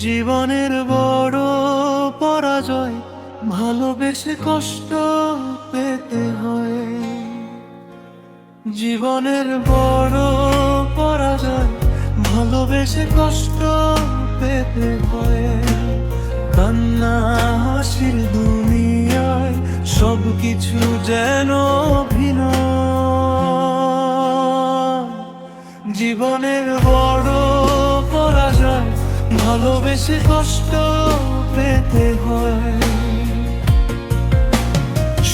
জীবনের বড় পরাজয় ভালোবেসে কষ্ট পেতে হয়। জীবনের বড় পরাজয় ভালোবেসে কষ্ট পেতে হয়। কান্না হাসির দুনিয়ায় সবকিছু যেন ভিন্ন। জীবনের বড় পরাজয় ভালোবেসে কষ্ট পেতে হয়।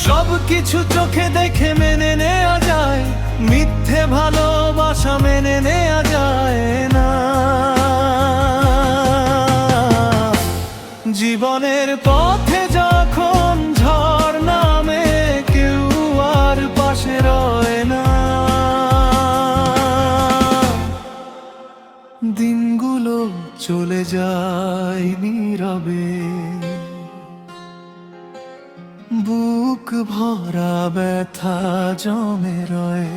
সবকিছু চোখে দেখে মেনে নেওয়া যায়, মিথ্যে ভালোবাসা মেনে নেওয়া যায় না। জীবনের পথে যখন ঝড় নামে কেউ আর পাশে রয় না। দিনগুলো চলে যায় নীরবে, বুক ভরা ব্যথা জমে রয়।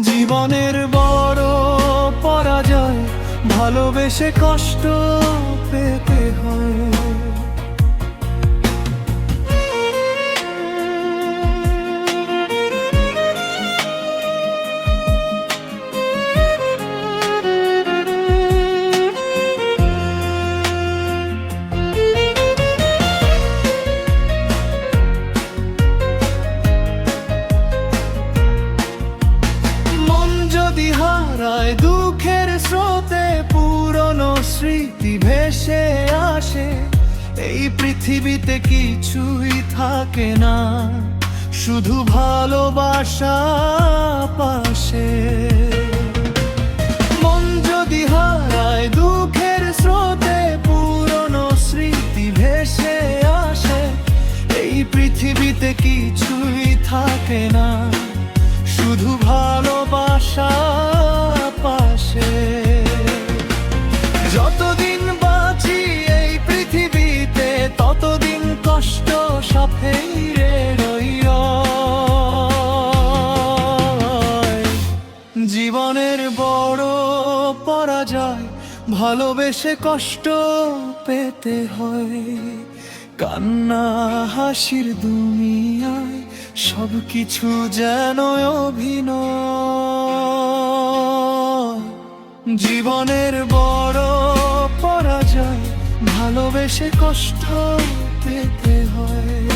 জীবনের বড় পরাজয় ভালোবেসে কষ্ট পেতে হয়। দুঃখের স্রোতে পুরনো স্মৃতি ভেসে আসে। এই পৃথিবীতে কিছুই থাকে না, শুধু ভালোবাসা পাশে। মন যদি হারায় দুঃখের স্রোতে পুরনো স্মৃতি ভেসে আসে। এই পৃথিবীতে কিছুই থাকে না, শুধু ভালোবাসা পাশে। যতদিন বাঁচি এই পৃথিবীতে ততদিন কষ্ট সাথেই রইল। জীবনের বড় পরাজয় ভালোবেসে কষ্ট পেতে হয়। কান্না হাসির দুনিয়ায় সবকিছু যেন অভিনয়। জীবনের বড় পরাজয় ভালোবেসে কষ্ট পেতে হয়।